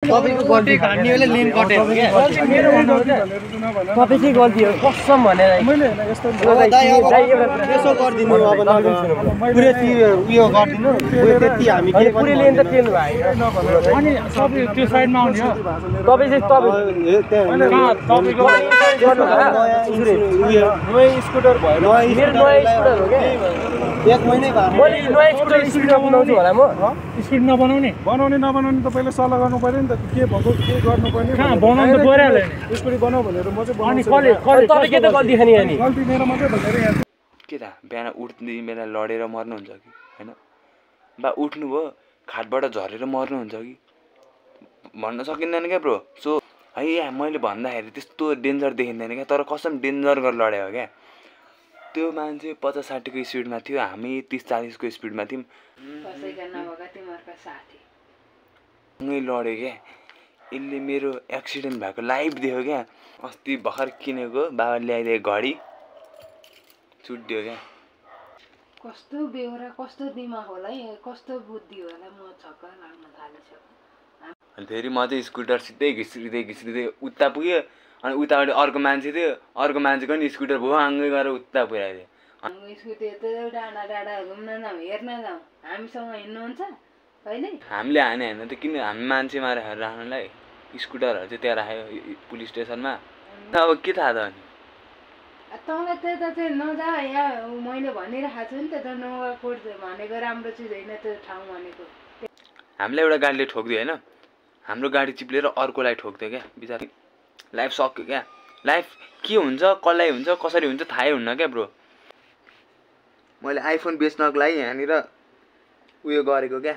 तपाईको गल्ती घान्नेले लेन कट्यो के गल्ती मेरो हो तपाईकै गल्ती हो कसम भनेर मैले यस्तो यसो गर्दिनु अब पुरै उयो गर्दिनु त्यति हामी के पुरै लेन त टेल भयो अनि सबै त्यो साइडमा आउने हो तपाई चाहिँ तपाईको नयाँ स्कुटर भयो मेरो नयाँ स्कुटर हो के 1 महिनै भयो मैले नयाँ स्कुटर स्पिड बनाउँछु होला म स्पिड नबनाउने बनाउने त पहिला सल्लाह गर्नु पर्यो नि त के भएको के गर्नु पर्ने कहाँ बनाउनु त परिहाल्यो नि स्कुटी बनाऊ भनेर म चाहिँ अनि बनाउँछु तपाईँ के त गल्ती खाने अनि गल्ती मेरो मात्रै भनेर यहाँ के त बिहान उठ्ने बेला लडेर मर्नुहुन्छ कि हैन बा उठ्नु भयो खाटबाट झरेर मर्नुहुन्छ कि भन्न सकिँदैन क्या ब्रो सो है यहाँ मैले भन्दाखेरि त्यस्तो डेन्जर देखिँदैन क्या तर कसम डेन्जर गरेर लड्यो हो क्या त्यो मान्छे 50-60 को स्पिडमा थियो हामी 30-40 को स्पिडमा थियौँ लड्यो क्या यसले मेरो एक्सिडेन्ट भएको लाइभ देख्यो क्या अस्ति भर्खर किनेको बाबाले ल्याइदिएको घडी छुट्यो क्या कस्तो बेहोरा कस्तो दिमाग होला है कस्तो बुद्धि होला म छक्क लाग्न थालेछु अनि फेरि म चाहिँ स्कुटर सिधै घिस्रिँदै उता पुग्यो अनि उताबाट अर्को मान्छे थियो अर्को मान्छेको नि स्कुटर भुवाङ्गै गरेर उता पुर्याइदियो स्कुटी त डाँडा डाँडा घुम्न जाउँ हेर्न जाउँ हामीसँग हिँड्नुहुन्छ कहिले हामीले हाने होइन त किन हामी मान्छे मारेर राख्नलाई स्कुटरहरू चाहिँ त्यहाँ राख्यो पुलिस स्टेसनमा अब के थाहा त अनि तँलाई त्यता चाहिँ नजा यहाँ मैले भनिरहेको छु नि त नुवाकोट भनेको राम्रो चिज होइन त्यो ठाउँ भनेको हामीलाई एउटा गाडीले ठोक्दियो होइन हाम्रो गाडी चिप्लेर अर्कोलाई ठोक्थ्यो क्या बिचारी लाइफ सक्यो क्या लाइफ के हुन्छ कसलाई हुन्छ कसरी हुन्छ थाहै हुन्न क्या ब्रो मैले आइफोन बेच्नको लागि यहाँनिर उयो गरेको क्या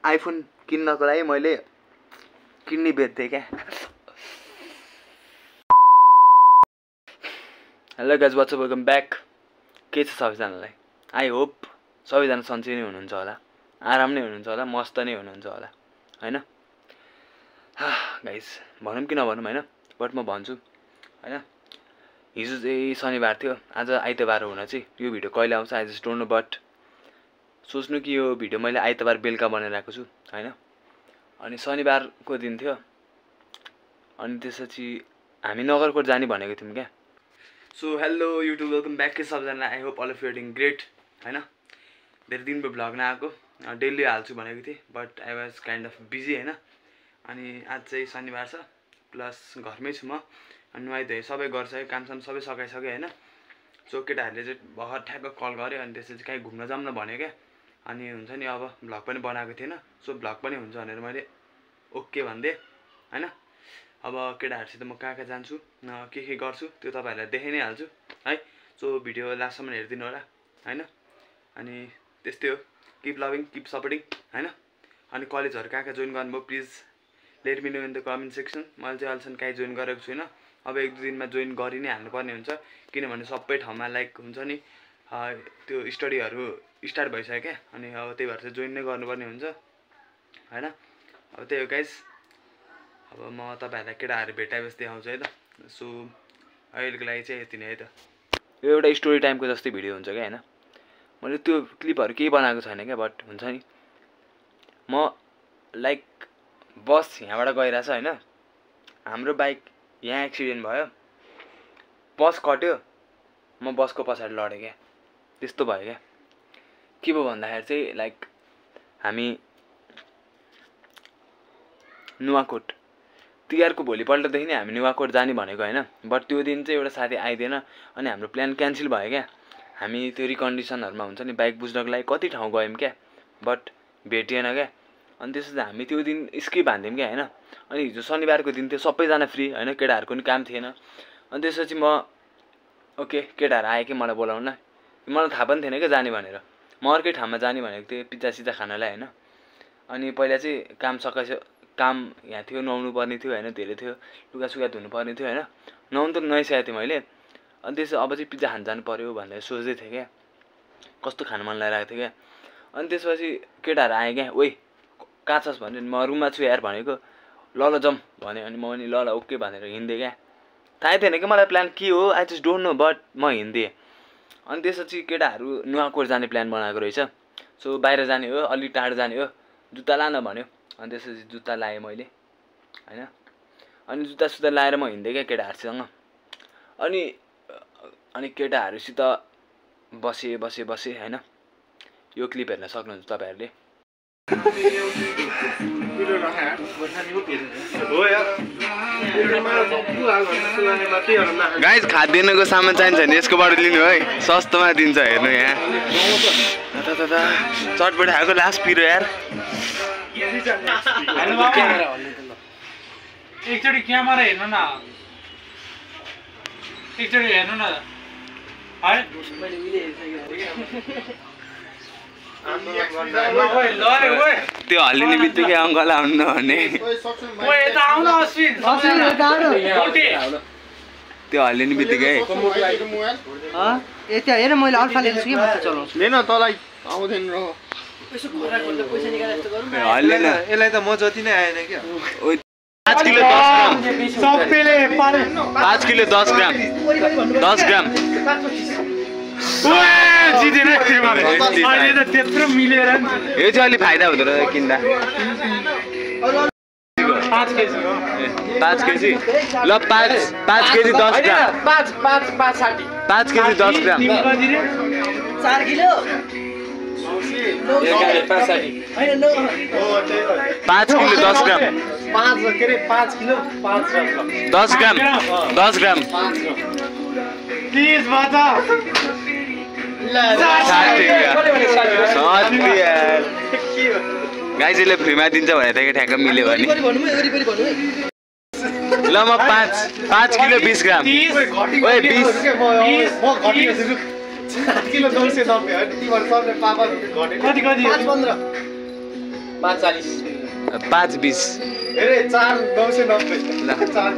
आइफोन किन्नको लागि मैले किड्नी बेच्थेँ क्या hello guys what's up welcome back के छ सबैजनालाई आई होप सबैजना सन्चै नै हुनुहुन्छ होला आराम नै हुनुहुन्छ होला मस्त नै हुनुहुन्छ होला होइन गाइज भनौँ कि नभनौँ होइन बट म भन्छु होइन हिजो चाहिँ शनिबार थियो आज आइतबार हुन चाहिँ यो भिडियो कहिले आउँछ I just don't know but सोच्नु कि यो भिडियो मैले आइतबार बेलुका बनाइरहेको छु होइन अनि शनिबारको दिन थियो अनि त्यसपछि हामी नगरकोट जाने भनेको थियौँ क्या so hello YouTube welcome back के सबजना I hope all of you are doing great होइन धेरै दिन भयो भ्लग नआएको डेली हाल्छु भनेको थिएँ but I was kind of busy होइन अनि आज चाहिँ शनिबार छ प्लस घरमै छु म अनि नुहाइधुवाइ सबै गरिसक्यो कामसाम सबै सकाइसक्यो होइन सो केटाहरूले चाहिँ भर्खर ठ्याक्क कल गर्यो अनि त्यसपछि कहीँ घुम्न जाऊँ न भन्यो क्या अनि हुन्छ नि अब भ्लग पनि बनाएको थिएन सो भ्लग पनि हुन्छ भनेर मैले ओके भनिदिएँ होइन अब केटाहरूसित म कहाँ जान्छु के गर्छु त्यो तपाईँहरूलाई देखाइ नै हाल्छु है सो भिडियो लास्टसम्म हेरिदिनु होला होइन अनि त्यस्तै हो किप लभिङ किप सपोर्टिङ होइन अनि कलेजहरू कहाँ जोइन गर्नुभयो please let me know in the comment section मैले चाहिँ अहिलेसम्म कहीँ जोइन गरेको छुइनँ अब 1-2 दिनमा जोइन गरि नै हाल्नुपर्ने हुन्छ किनभने सबै ठाउँमा लाइक हुन्छ नि त्यो स्टडीहरू स्टार्ट भइसक्यो क्या अनि अब त्यही भएर चाहिँ जोइन नै गर्नुपर्ने हुन्छ होइन अब त्यही हो गाइस अब म तपाईँहरूलाई केटाहरू भेटाएपछि देखाउँछु है त सो अहिलेको लागि चाहिँ यति नै है त यो एउटा स्टोरी टाइमको जस्तै भिडियो हुन्छ क्या होइन मैले त्यो क्लिपहरू केही बनाएको छैन क्या बट हुन्छ नि म लाइक बस यहाँबाट गइरहेछ होइन हाम्रो बाइक यहाँ एक्सिडेन्ट भयो बस कट्यो म बसको पछाडि लडेँ क्या त्यस्तो भयो क्या के भयो भन्दाखेरि चाहिँ लाइक हामी नुवाकोट तिहारको भोलिपल्टदेखि नै हामी नुवाकोट जाने भनेको होइन बट त्यो दिन चाहिँ एउटा साथी आइदिएन अनि हाम्रो प्लान क्यान्सल भयो क्या हामी त्यो रिकन्डिसनहरूमा हुन्छ नि बाइक बुझ्नको लागि कति ठाउँ गयौँ क्या बट भेटिएन क्या अनि त्यसपछि हामी त्यो दिन स्किप हान्थ्यौँ क्या होइन अनि हिजो शनिबारको दिन थियो सबैजना फ्री होइन केटाहरूको पनि काम थिएन अनि त्यसपछि म ओके केटाहरू आयो कि मलाई बोलाउन मलाई थाहा पनि थिएन क्या जाने भनेर म अर्कै ठाउँमा जाने भनेको थिएँ पिज्जा सिज्जा खानलाई होइन अनि पहिला चाहिँ काम यहाँ थियो नुहाउनु पर्ने थियो होइन धेरै थियो लुगासुगा धुनु पर्ने थियो होइन नुहाउनु त नुहाइसकेको थिएँ मैले अनि त्यसपछि अब चाहिँ पिज्जा खान जानु पऱ्यो भनेर सोच्दै थिएँ क्या कस्तो खानु मन लागिरहेको थियो क्या अनि त्यसपछि केटाहरू आएँ क्या ओइ कहाँ छस् भने म रुममा छु यार भनेको ल जाउँ भने अनि म पनि ल ओके भनेर हिँड्दै क्या थाहै थिएन कि मलाई प्लान के हो I just don't know but म हिँड्दिएँ अनि त्यसपछि केटाहरू नुवाकोट जाने प्लान बनाएको रहेछ सो बाहिर जाने हो अलिक टाढो जाने हो जुत्ता लान भन्यो अनि त्यसपछि जुत्ता लाएँ मैले हैन। अनि जुत्ता सुत्ता लाएर म हिँड्दै क्या केटाहरूसँग। अनि केटाहरूसित बसे हैन। यो क्लिप हेर्न सक्नुहुन्छ तपाईहरुले। गाइस खाद्यान्नको सामान चाहिन्छ भने यसकोबाट लिनु है, सस्तोमा दिन्छ हेर्नु यहाँ। चटपट खाएको लास्ट पिरो यार। एकचोटि क्यामेरा हेर्नु न, एकचोटि हेर्नु न है। त्यो हल्लिने बित्तिकै अङ्कल आउनु भने त्यो हल्लिने बित्तिकै ए त्यहाँ हेर मैले अल्फा लिएको छु कि मात्र चलाउँछु। लिन तँलाई आउँदैन र यसो घोरा गर्दा पैसा निकाले जस्तो गरौँ। हल्लिन यसलाई त म जति नै आएन क्या। 5 किलो 10 ग्राम, सबैले पारे 5 किलो 10 ग्राम, 10 ग्राम। जितेन अहिले त त्यत्रो मिलेर यो चाहिँ अलि फाइदा हुँदो रहेछ किन्दा। 5 केजी 5 केजी ल 5 KG 10 gram, 5 KG 10 gram, 4 kilo 5 kilo 10 gram, 5 kilo 5 gram, 10 gram, 10 gram. Please बचा गाइजले फ्रीमा दिन्छ भने त ठ्याक्क मिल्यो भने ल म 5 किलो 20 ग्राम। ओए 20 म घटियो 7 किलो 990 हो तिम्रो सबले पापा घटे कति 515 5 20 अरे 4 990 ल 4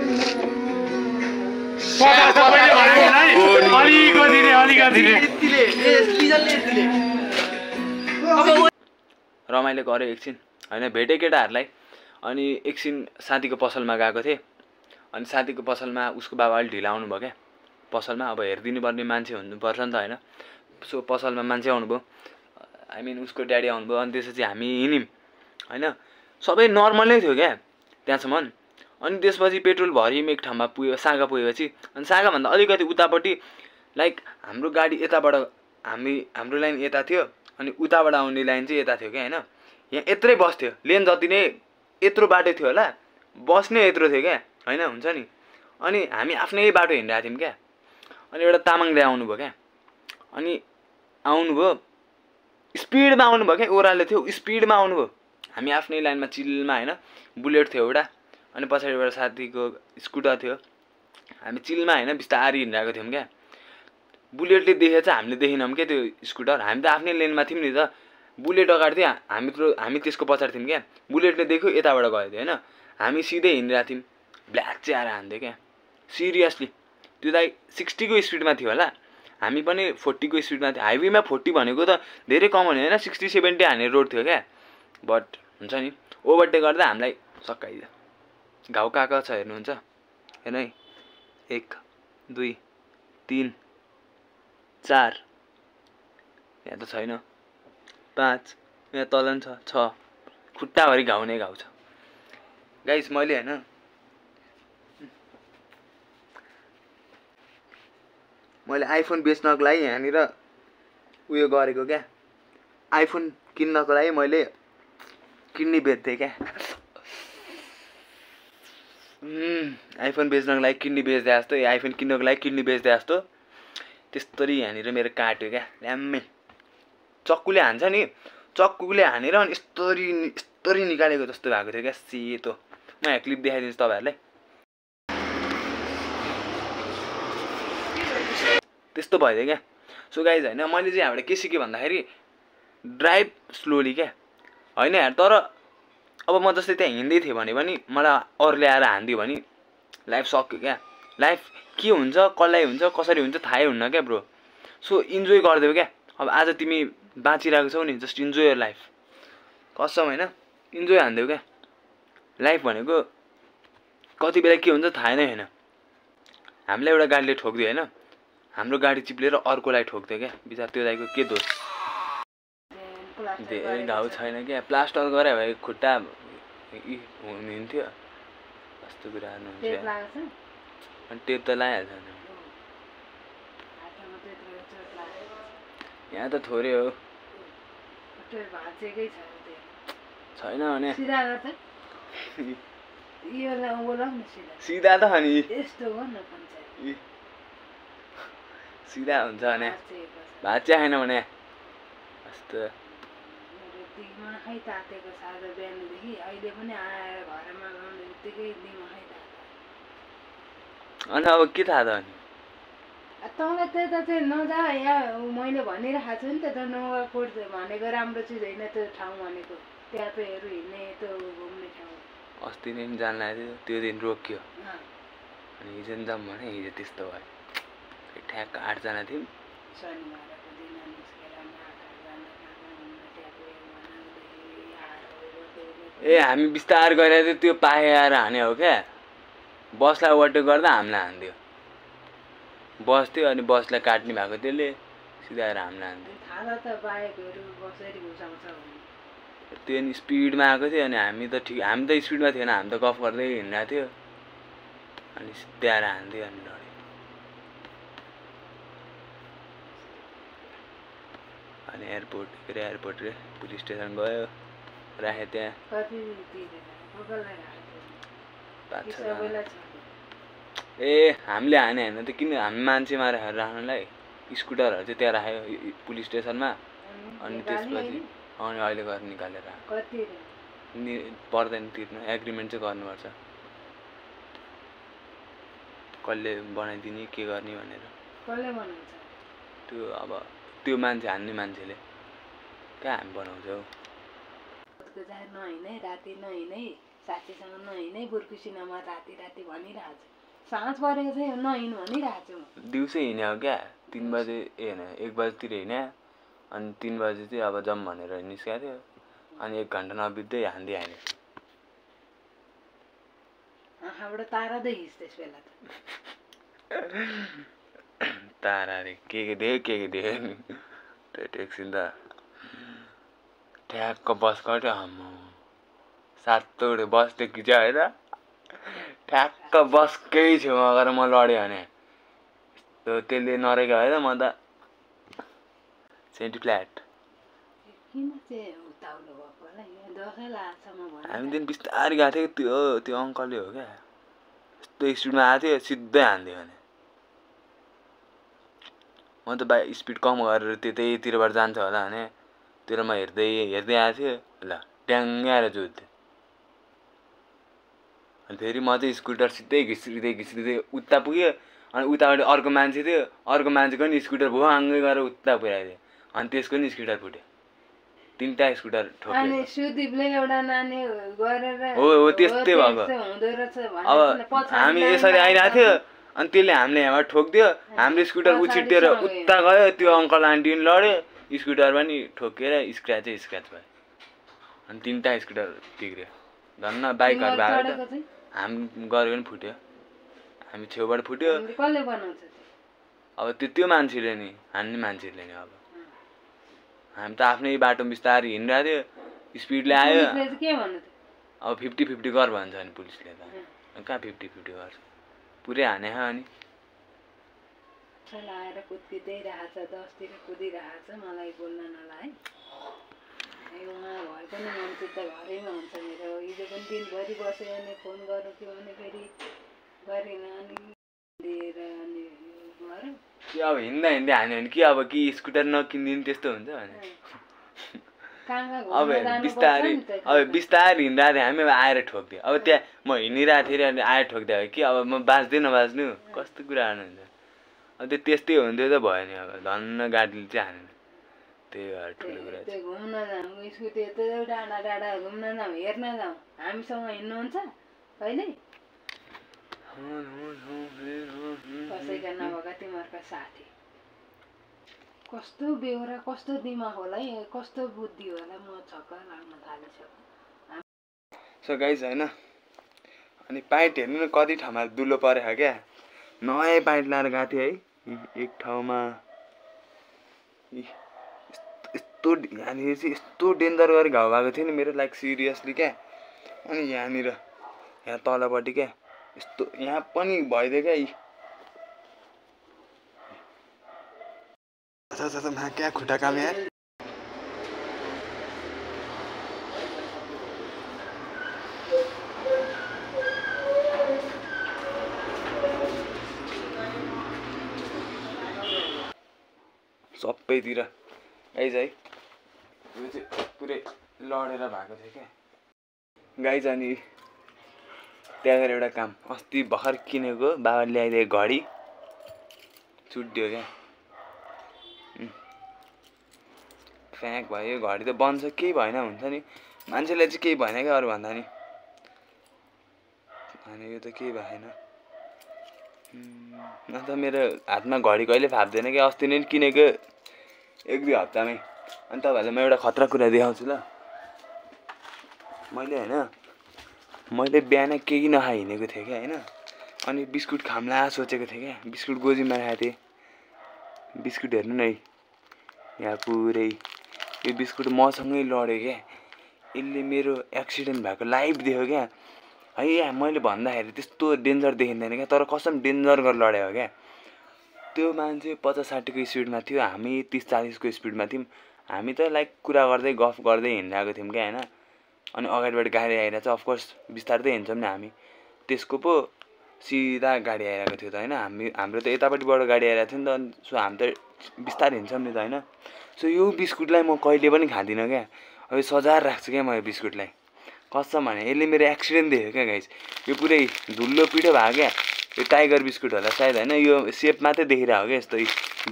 रमाइलो गऱ्यो एकछिन हैन। भेटे केटाहरूलाई। अनि एकछिन साथीको पसलमा गएको थिएँ। अनि साथीको पसलमा उसको बाबा अलि ढिला आउनुभयो क्या पसलमा। अब हेरिदिनु पर्ने मान्छे हुनुपर्छ नि त हैन। सो पसलमा मान्छे आउनुभयो, आई मिन उसको ड्याडी आउनुभयो। अनि त्यसपछि हामी हिँड्यौँ हैन। सबै नर्मल नै थियो क्या त्यहाँसम्म। अनि त्यसपछि पेट्रोल भरियौँ एक ठाउँमा पुग्यो, सागा पुगेपछि। अनि सागाभन्दा अलिकति उतापट्टि लाइक हाम्रो गाडी यताबाट हाम्रो लाइन यता थियो अनि उताबाट आउने लाइन चाहिँ यता थियो क्या हैन। यहाँ यत्रै बस थियो, लेन जति नै यत्रो बाटो थियो होला, बस नै यत्रो थियो क्या हैन, हुन्छ नि। अनि हामी आफ्नै बाटो हिँडिरहेको थियौँ क्या। अनि एउटा तामाङ दाइ आउनुभयो क्या। अनि आउनुभयो स्पिडमा आउनुभयो क्या, ओह्रालो थियो स्पिडमा आउनुभयो। हामी आफ्नै लाइनमा चिलमा हैन। बुलेट थियो एउटा अनि पछाडिबाट साथीको स्कुटर थियो। हामी चिलमा हैन बिस्तारै हिँडिरहेको थियौँ क्या। बुलेटले देखेछ, हामीले देखेनौँ क्या त्यो स्कुटर। हामी त आफ्नै लेनमा थियौँ नि त। बुलेट अगाडि थियो, हामी त्यसको पछाडि थियौँ क्या। बुलेटले देख्यो यताबाट गयो थियो हैन। हामी सिधै हिँडिरहेको थियौँ, ब्ल्याक चाहिँ आएर हान्थ्यो क्या सिरियसली। त्यो दाइ 60 को स्पिडमा थियो होला, हामी पनि 40 को स्पिडमा थियो। हाइवेमा 40 भनेको त धेरै कमन होइन, 60-70 हान्ने रोड थियो क्या। बट हुन्छ नि ओभरटेक गर्दा हामीलाई सकाइदियो। घाउ काका छ हेर्नुहुन्छ हेर्नु है। 1 2 3 4 यहाँ त छैन, 5 यहाँ तल छ, 6 खुट्टाभरि घाउ नै घाउ छ गाइस। मैले हैन मैले आइफोन बेच्नको लागि यहाँनिर उयो गरेको क्या। आइफोन किन्नको लागि मैले किडनी बेच्थेँ क्या। आइफोन बेच्नको लागि किडनी बेच्दै जस्तो, आइफोन किन्नको लागि किडनी बेच्दै जस्तो त्यस्तरी यहाँनिर मेरो काट्यो क्या ल्याम्मै। चक्कुले हान्छ नि, चक्कुले हानेर अनि यस्तरी निकालेको जस्तो भएको थियो क्या सेतो। म यहाँ क्लिप देखाइदिन्छु तपाईँहरूलाई। त्यस्तो भइदियो क्या। सो गाइज हैन मैले चाहिँ यहाँबाट के सिकेँ भन्दाखेरि ड्राइभ स्लोली क्या हैन यार। तर अब म जस्तै त्यहाँ हिँड्दै थिएँ भने पनि मलाई अरूले आएर हानिदियो भने लाइफ सक्यो क्या। लाइफ के हुन्छ, कसलाई हुन्छ, कसरी हुन्छ थाहै हुन्न क्या ब्रो। सो इन्जोय गरिदेऊ क्या। अब आज तिमी बाँचिरहेको छौ नि, जस्ट इन्जोय यर लाइफ। कसम हैन इन्जोय हान्देऊ क्या। लाइफ भनेको कति बेला के हुन्छ थाहै नै होइन। हामीलाई एउटा गाडीले ठोकिदियो हैन, हाम्रो गाडी चिप्लेर अर्कोलाई ठोक्थ्यो क्या। बिचार त्यो दाइको के दोष। धेरै घाउ छैन क्या, प्लास्टर गरे भए खुट्टा हुन्थ्यो। कस्तो कुरा गर्नुहुन्छ टेप लागेको छ अनि टेप त लगाइहाल्छ नि हातमा त्यत्रो चोट लागेको यहाँ त थोरै हो टेप भाँचेकै छ त्यो छैन भने सिधा गर्छ योलाई बोलाउ न सिधा सिधा त अनि यस्तो हो न पञ्चायत सिधा हुन्छ भने भाँचेको छ भाँच्या छैन भने कस्तो मेरो दिगमा खै तातेको छ आज बिहानदेखि अहिले पनि आएर घरमा गाउने बित्तिकै दिगमा खै तातो अनि अब के थाहा त अनि तँलाई त्यता चाहिँ नजा यहाँ मैले भनिरहेको छु नि त नुवाकोट भनेको राम्रो चिज होइन त्यो ठाउँ भनेको त्यहाँ पेहरू हिँड्ने त्यो घुम्ने ठाउँ अस्ति नै जान लाग्यो त्यो दिन रोकियो अँ। अनि हिजो नि जाऊँ भने हिजो त्यस्तो भयो ठ्याक्क 8 जना थियौँ शनिबारको दिन निस्केर अनि 8 जना कहाँ घुम्न त्यहाँ पेहरू बनाउँदै ए हामी बिस्तार गरेर चाहिँ त्यो पाए आएर हाने हो क्या बसलाई ओभरटेक गर्दा हामीलाई हान्दियो बस थियो अनि बसलाई काट्ने भएको त्यसले सिधा आएर हामीलाई हान्थ्यो थाहा त बाइकहरू कसरी घुसाउँछ भने त्यो नि स्पिडमा आएको थियो अनि हामी त स्पिडमा थिएन हामी त गफ गर्दै हिँडिरहेको थियो अनि सिधै आएर हान्थ्यो अनि लड्यो अनि एयरपोर्ट रे पुलिस स्टेसन गयो राखे त्यहाँ कति तिरेर कसलाई राखेको पाँच कि छ सबैलाई जना। छ ए हामीले हाने होइन त किन हामी मान्छेमा राख्नलाई स्कुटरहरू चाहिँ त्यहाँ राख्यो पुलिस स्टेसनमा अनि त्यसपछि अनि अहिले गएर निकालेर कति रे पर्दैन तिर्नु एग्रिमेन्ट चाहिँ गर्नुपर्छ कसले बनाइदिने के गर्ने भनेर कसले बनाउँछ त्यो अब त्यो मान्छे हान्ने मान्छेले कहाँ हामी बनाउँछौँ जाहेर नहिँडै राति नहिँडै साथीसँग नहिँडै बुर्कुसिनामा राति भनिरहेको छु साँझ परेको चाहिँ नहिँड्नु भनिरहेको छु म दिउँसै हिँड्यो क्या 3 बजे ए होइन 1 बजीतिर हिँड्यो अनि 3 बजी चाहिँ अब जाऊँ भनेर निस्केको थियो अनि 1 घन्टा नबित्दै हान्दै हान्यो आँखाबाट तारा देखिस् त्यस बेला त तारा रे के देख्यो नि त्यो एकछिन त ठ्याक्क बस कट्यो आम्मा सातौँ बसले खिच्यो होइन ठ्याक्क बसकै छेउमा गएर म लड्यो भने त्यसले नरेको है त म त सेन्टी फ्ल्याट किन चाहिँ उताउलो भएको होला यहाँ दसैँ लाग्छ म भने हामी दिन बिस्तारै गएको थियो त्यो अङ्कलले हो क्या यस्तो स्पिडमा आएको थियो सिधै हान्दियो भने म त बाइक स्पिड कम गरेर त्यतैतिरबाट जान्छ होला भनेतिर म हेर्दै आएको थियो ल ट्याङ्गै आएर जोड्थ्यो अनि फेरि म चाहिँ स्कुटर सिधै घिच्रिँदै उता पुग्यो अनि उताबाट अर्को मान्छे थियो अर्को मान्छेको नि स्कुटर भुवाङ्गै गरेर उता पुऱ्याइदियो अनि त्यसको नि स्कुटर फुट्यो 3टा स्कुटर ठोक्यो अनि सुदीपले एउटा नानी गरेर हो त्यस्तै भएको हुँदो रहेछ अब हामी यसरी आइरहेको थियो अनि त्यसले हामीले यहाँबाट ठोकिदियो हाम्रो स्कुटर उछिटिएर उता गयो त्यो अङ्कल आन्टी पनि लड्यो स्कुटर पनि ठोकेर स्क्र्याच भयो अनि 3टा स्कुटर बिग्रियो धन्न बाइकहरू भएको त हामी गरेको पनि फुट्यो हामी छेउबाट फुट्यो कसले बनाउँछ अब त्यो मान्छेले नि हान्ने मान्छेले नि अब हामी त आफ्नै बाटो बिस्तारै हिँडिरहेको थियो स्पिडले आयो के भन्नु अब 50-50 गर भन्छ नि पुलिसले त कहाँ 50-50 गर्छ पुरै हाने अनि आएर कुद्किँदै रहेछ 10तिर कुदिरहेछ मलाई बोल्न नलाए उहाँ भए पनि मान्छे त घरैमा हुन्छ मेरो हिजो पनि दिनभरि बस्यो अनि फोन गरौँ कि भने फेरि गरेन अनि दिएर अनि गरौँ कि अब हिँड्दा हान्यो भने कि अब कि स्कुटर नकिनिदिनु त्यस्तो हुन्छ भने अब बिस्तारै हिँडिरहेको थियो हामी अब आएर ठोकिदियो अब त्यहाँ म हिँडिरहेको थिएँ अनि आएर ठोकिदियो कि अब म बाँच्दै नबाँच्नु कस्तो कुरा गर्नुहुन्छ अब त्यस्तै हुन्थ्यो त भयो नि अब धन्न गाडीले चाहिँ हानेन त्यही भएर ठुलो कुरा त्यो घुम्न जाउँ स्कुटी यत्रो डाँडा घुम्न जाउँ हेर्न जाउँ हामीसँग हिँड्नुहुन्छ कहिले कसैका नभएका तिमीहरूका साथी कस्तो बेहोरा कस्तो दिमाग होला है कस्तो बुद्धि होला म छक्क लाग्न थालिसक्यो सो गाइज होइन अनि पाइट हेर्नु न कति ठाउँमा दुलो परेको क्या नयाँ पाइट लाएर गएको थियो है एक ठाउँमा यस्तो यहाँनिर चाहिँ यस्तो डेन्जर गरी घाउ भएको थियो नि मेरो लाइक सिरियसली क्या अनि यहाँनिर यहाँ तलपट्टि क्या यस्तो यहाँ पनि भइदियो क्या क्या खुट्टा काम यार सबैतिर गाइज है यो चाहिँ पुरै लडेर भएको थियो क्या गाइज अनि त्यहाँ गएर एउटा काम अस्ति भर्खर किनेको बाबाले ल्याइदिएको घडी छुट्यो क्या फ्याँक भयो यो घडी त बन्छ केही भएन हुन्छ नि मान्छेलाई चाहिँ केही भएन क्या अरू भन्दा नि अनि यो त केही भएन अन्त मेरो हातमा घडी कहिले फाप्दैन क्या अस्ति नै किनेको 1-2 हप्तामै अनि तपाईँहरूलाई म एउटा खतरा कुरा देखाउँछु ल मैले बिहान केही नखाइ हिँडेको थिएँ क्या होइन अनि बिस्कुट खाम्ला सोचेको थिएँ क्या बिस्कुट गोजीमा राखेको थिएँ बिस्कुट हेर्नु न यहाँ पुरै यो बिस्कुट मसँगै लड्यो क्या यसले मेरो एक्सिडेन्ट भएको लाइभ देख्यो क्या है यहाँ मैले भन्दाखेरि त्यस्तो डेन्जर देखिँदैन क्या तर कसम डेन्जर गरेर लड्यो हो क्या त्यो मान्छे 50-60 को स्पिडमा थियो हामी 30-40 को स्पिडमा थियौँ हामी त लाइक कुरा गर्दै गफ गर्दै हिँडिरहेको थियौँ क्या होइन अनि अगाडिबाट गाडी आइरहेको छ अफकोर्स बिस्तारै हिँड्छौँ नि हामी त्यसको पो सिधा गाडी आइरहेको थियो त होइन हाम्रो त यतापट्टिबाट गाडी आइरहेको थियो नि त सो हामी त बिस्तारै हिँड्छौँ नि त होइन सो यो बिस्कुटलाई म कहिले पनि खाँदिनँ क्या अब सजाएर राख्छु क्या म यो बिस्कुटलाई कसम भने यसले मेरो एक्सिडेन्ट देख्यो क्या गाइस यो पुरै धुलो पिठो भएको क्या यो टाइगर बिस्कुट होला सायद होइन यो सेप मात्रै देखिरहेको क्या यस्तो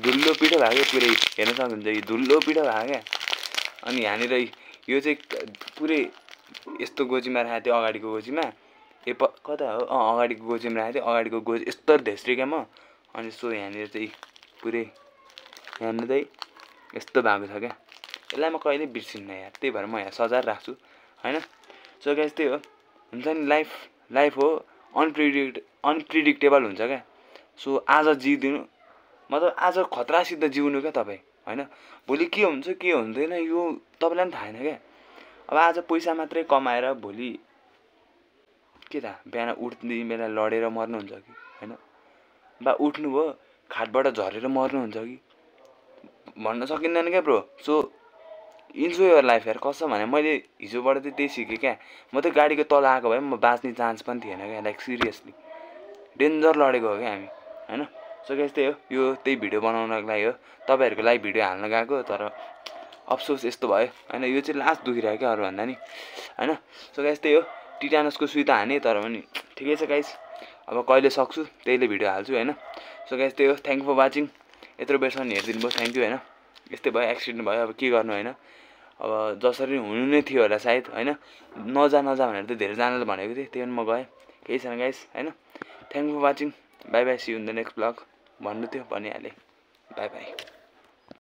धुलो पिठो भएको पुरै हेर्न सक्नुहुन्छ यो धुलो पिठो भएको क्या अनि यहाँनिर यो चाहिँ पुरै यस्तो गोजीमा राखेको थियो अगाडिको गोजीमा कता हो अगाडिको गोजीमा राखेको थियो अगाडिको गोजी यस्तो धेस्रे क्या म अनि सो यहाँनिर चाहिँ पुरै यहाँनिर चाहिँ यस्तो भएको छ क्या यसलाई म कहिले बिर्सिन्न यार त्यही भएर म यहाँ सजाएर राख्छु होइन सो गाइस त्यही हो हुन्छ नि लाइफ हो अनप्रिडिक्टेबल हुन्छ क्या सो आज जिउदिनु मतलब आज खतरासित जिउनु क्या तपाईँ होइन भोलि के हुन्छ के हुँदैन यो तपाईँलाई पनि थाहा छैन क्या अब आज पैसा मात्रै कमाएर भोलि के थाहा बिहान उठ्ने बेला लडेर मर्नुहुन्छ कि होइन बा उठ्नुभयो खाटबाट झरेर मर्नुहुन्छ कि भन्न सकिँदैन क्या bro so enjoy your life यार कसम भने मैले हिजोबाट चाहिँ त्यही सिकेँ क्या म त गाडीको तल आएको भए म बाँच्ने चान्स पनि थिएन क्या लाइक सिरियसली डेन्जर लडेको हो क्या हामी होइन सो गाइस त्यही हो यो त्यही भिडियो बनाउनको लागि हो तपाईँहरूको लागि भिडियो हाल्न गएको तर अफसोस यस्तो भयो होइन यो चाहिँ लास्ट दुखिरहेको क्या अरूभन्दा नि होइन सो गाइस त्यही हो टिटानसको सुई त हाने तर पनि ठिकै छ गाइस अब कहिले सक्छु त्यहीले भिडियो हाल्छु होइन सो गाइस त्यही हो थ्याङ्क फर वाचिङ यत्रो बेरसम्म हेरिदिनु भयो थ्याङ्क यू होइन यस्तै भयो एक्सिडेन्ट भयो अब के गर्नु होइन अब जसरी हुनु नै थियो होला सायद होइन नजा भनेर त धेरैजनाले भनेको थिएँ त्यही पनि म गएँ केही छैन गाइस होइन thank for watching bye bye see you in the next vlog भन्नु थियो भनिहालेँ बाई बाई